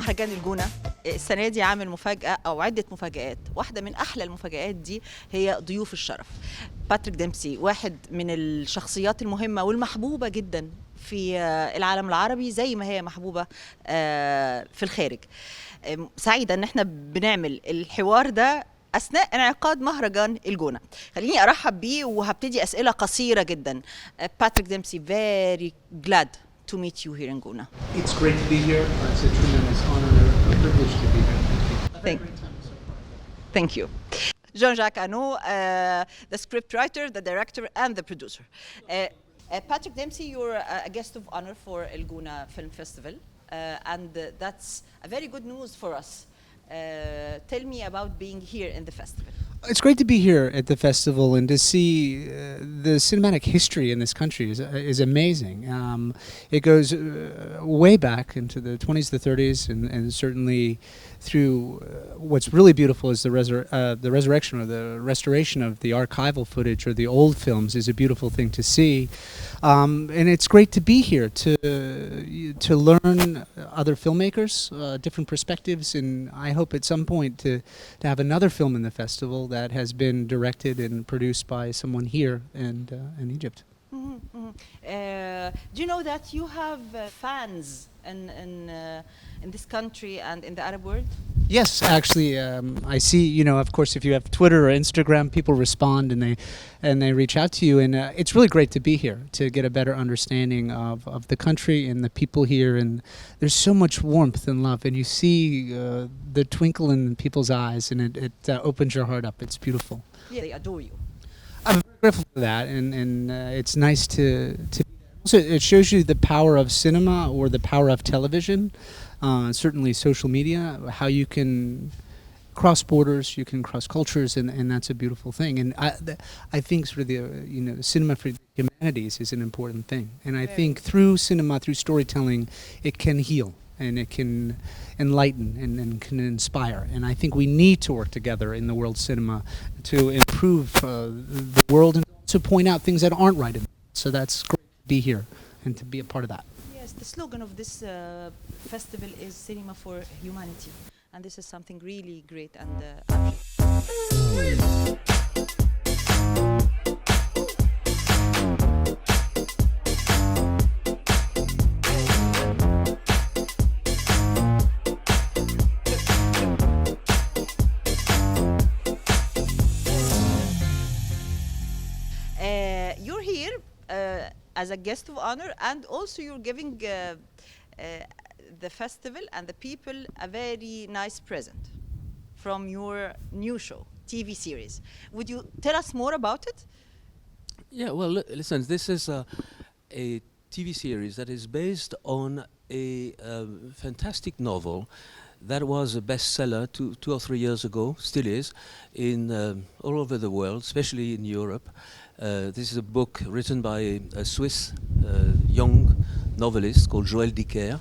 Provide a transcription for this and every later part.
مهرجان الجونة السنة دي عامل مفاجأة أو عدة مفاجآت. واحدة من أحلى المفاجآت دي هي ضيوف الشرف. باتريك ديمبسي واحد من الشخصيات المهمة والمحبوبة جدا في العالم العربي زي ما هي محبوبة في الخارج. سعيدة ان احنا بنعمل الحوار ده أثناء انعقاد مهرجان الجونة. خليني أرحب بيه وهبتدي أسئلة قصيرة جدا. باتريك ديمبسي, very glad to meet you here in Guna. It's great to be here. It's a tremendous honor and a privilege to be here. Thank you. Jean-Jacques Hano, the scriptwriter, the director, and the producer. Patrick Dempsey, you're a guest of honor for El Guna Film Festival, and that's a very good news for us. Tell me about being here in the festival. It's great to be here at the festival and to see the cinematic history in this country is amazing. It goes way back into the 20s, the 30s, and certainly through what's really beautiful is the resurrection or the restoration of the archival footage or the old films is a beautiful thing to see. And it's great to be here to learn other filmmakers, different perspectives, and I hope at some point to have another film in the festival that has been directed and produced by someone here in Egypt. Do you know that you have fans in this country and in the Arab world? Yes, actually, I see. You know, of course, if you have Twitter or Instagram, people respond and they reach out to you, and it's really great to be here to get a better understanding of the country and the people here. And there's so much warmth and love, and you see the twinkle in people's eyes, and it opens your heart up. It's beautiful. Yeah, they adore you. I'm very grateful for that, and it's nice to. Also, it shows you the power of cinema or the power of television. Certainly social media, how you can cross borders, you can cross cultures, and that's a beautiful thing. And I think sort of the cinema for the humanities is an important thing. And I think through cinema, through storytelling, it can heal and it can enlighten and can inspire. And I think we need to work together in the world cinema to improve the world and to point out things that aren't right in it. So that's great to be here and to be a part of that. The slogan of this festival is Cinema for Humanity, and this is something really great and you're here as a guest of honor, and also you're giving the festival and the people a very nice present from your new show, TV series. Would you tell us more about it? Yeah, well, listen, this is a TV series that is based on a fantastic novel that was a bestseller 2 or 3 years ago, still is, in all over the world, especially in Europe. This is a book written by a Swiss young novelist called Joël Dicker.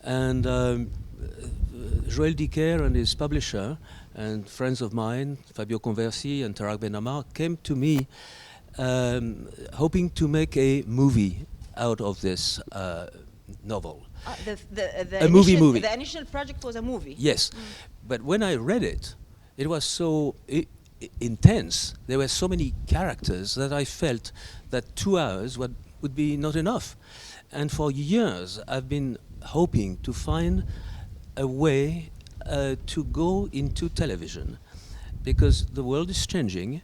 And Joël Dicker and his publisher and friends of mine, Fabio Conversi and Tarak Benamar, came to me hoping to make a movie out of this novel. The movie. The initial project was a movie. Yes, but when I read it, it was so intense. There were so many characters that I felt that 2 hours would be not enough. And for years, I've been hoping to find a way to go into television, because the world is changing.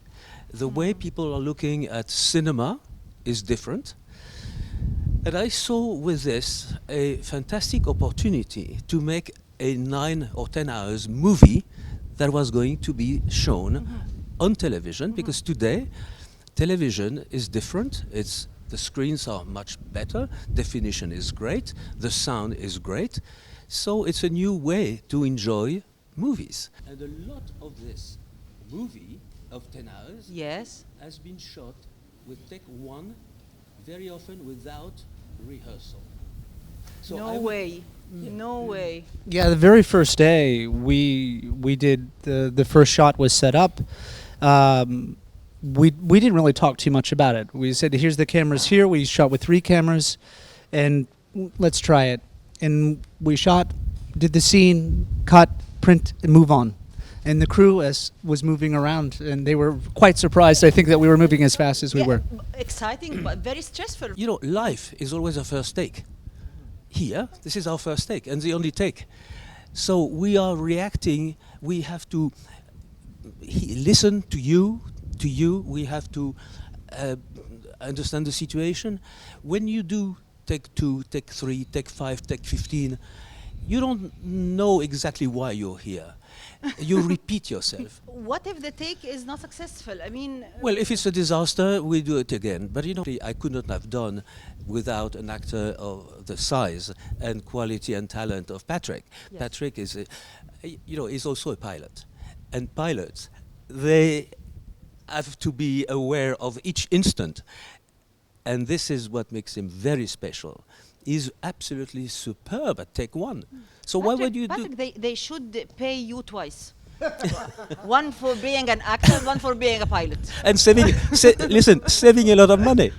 The way people are looking at cinema is different. And I saw with this a fantastic opportunity to make a 9 or 10 hours movie that was going to be shown on television, because today television is different. The screens are much better, definition is great, the sound is great, so it's a new way to enjoy movies. And a lot of this movie of 10 hours has been shot with take one, very often without rehearsal. So No way. Yeah, the very first day we did the first shot was set up. We didn't really talk too much about it. We said, here's the cameras here. We shot with 3 cameras, and let's try it. And we shot did the scene, cut, print, and move on. And the crew was moving around, and they were quite surprised, I think, that we were moving as fast as we were. Exciting, but very stressful. You know, life is always a first take. Here, this is our first take, and the only take. So we are reacting. We have to listen to you. We have to understand the situation. When you do take 2, take 3, take 5, take 15, you don't know exactly why you're here. You repeat yourself. What if the take is not successful? I mean, Well, if it's a disaster, we do it again. But you know, I could not have done without an actor of the size and quality and talent of Patrick. Yes. Patrick is, is also a pilot, and pilots, they have to be aware of each instant, and this is what makes him very special. He's absolutely superb at take one. So why would you do? Patrick, they should pay you twice. One for being an actor, one for being a pilot. And saving a lot of money.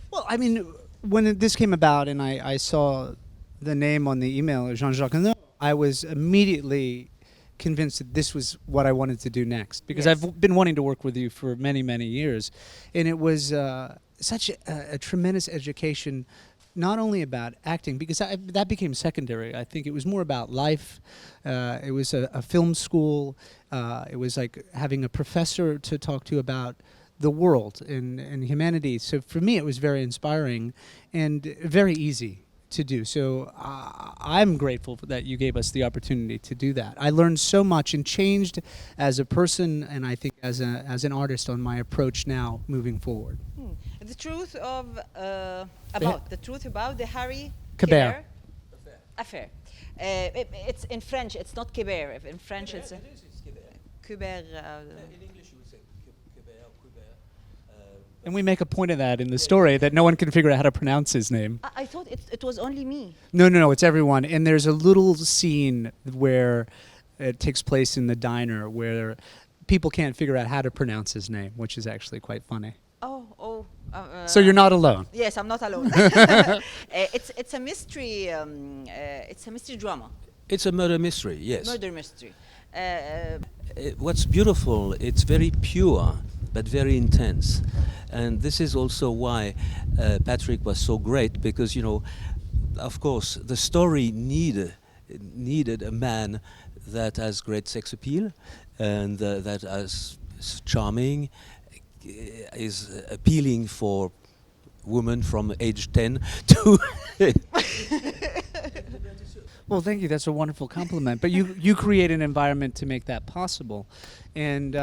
Well, I mean, when this came about and I saw the name on the email, Jean-Jacques Hano, I was immediately convinced that this was what I wanted to do next, because Yes. I've been wanting to work with you for many, many years. And it was such a tremendous education, not only about acting, because that became secondary. I think it was more about life. It was a film school. It was like having a professor to talk to about the world and humanity. So for me, it was very inspiring and very easy to do. So I'm grateful that you gave us the opportunity to do that. I learned so much and changed as a person, and I think as an artist on my approach now moving forward. The truth of the Harry Kébert affair. It's in French. It's not Kébert. In French, it's Kébert. In English, you would say Kébert. And we make a point of that in the story, that no one can figure out how to pronounce his name. I thought it was only me. No, it's everyone. And there's a little scene where it takes place in the diner where people can't figure out how to pronounce his name, which is actually quite funny. Oh. So you're not alone. Yes, I'm not alone. It's a mystery. It's a mystery drama. It's a murder mystery, yes. Murder mystery. What's beautiful, it's very pure, but very intense. And this is also why Patrick was so great, because, of course, the story needed a man that has great sex appeal and that is charming, is appealing for women from age 10 to... Well, thank you. That's a wonderful compliment. But you create an environment to make that possible. And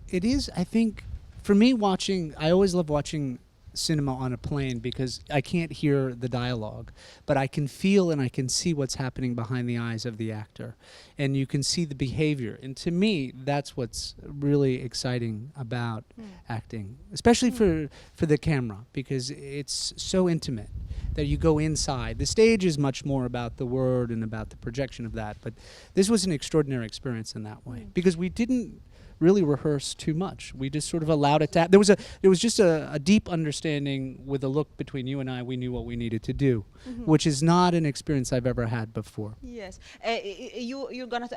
it is, I think, for me I always love watching cinema on a plane because I can't hear the dialogue, but I can feel and I can see what's happening behind the eyes of the actor. And you can see the behavior. And to me, that's what's really exciting about acting, especially for the camera, because it's so intimate that you go inside. The stage is much more about the word and about the projection of that, but this was an extraordinary experience in that way, because we didn't really rehearse too much. We just sort of allowed it to happen. There was just a deep understanding with a look between you and I. We knew what we needed to do, which is not an experience I've ever had before. Yes. You're gonna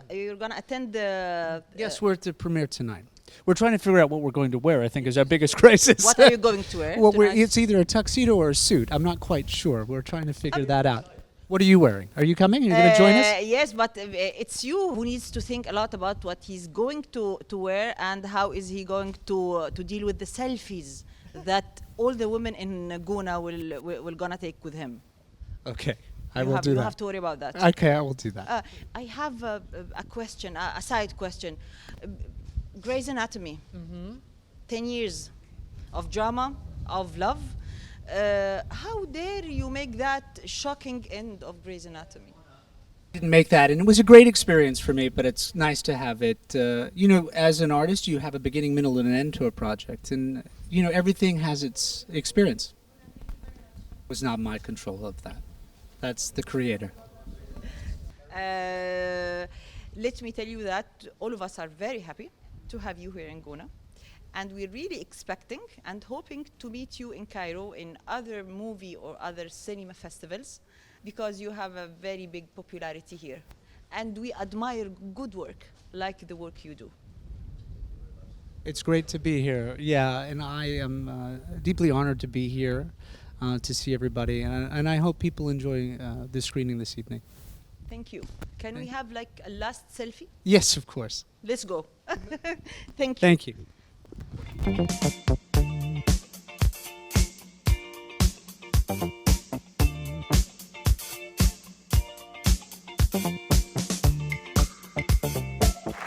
attend the. Yes, we're at the premiere tonight. We're trying to figure out what we're going to wear, I think, is our biggest crisis. What are you going to wear? Well, tonight? it's either a tuxedo or a suit. I'm not quite sure. We're trying to figure that out. What are you wearing? Are you coming? Are you going to join us? Yes, but it's you who needs to think a lot about what he's going to wear and how is he going to deal with the selfies that all the women in Guna will gonna take with him. Okay, I will do You that. have to worry about that. Okay, I will do that. I have a question, a side question. Grey's Anatomy, 10 years of drama, of love. How dare you make that shocking end of Grey's Anatomy? Didn't make that, and it was a great experience for me, but it's nice to have it. As an artist, you have a beginning, middle, and an end to a project, and everything has its experience. It was not my control of that. That's the creator. Let me tell you that all of us are very happy to have you here in Guna. And we're really expecting and hoping to meet you in Cairo in other movie or other cinema festivals, because you have a very big popularity here. and we admire good work like the work you do. It's great to be here. Yeah, and I am deeply honored to be here to see everybody, and I hope people enjoy this screening this evening. Thank you. Can we have like a last selfie? Yes, of course. Let's go. Thank you. Thank you.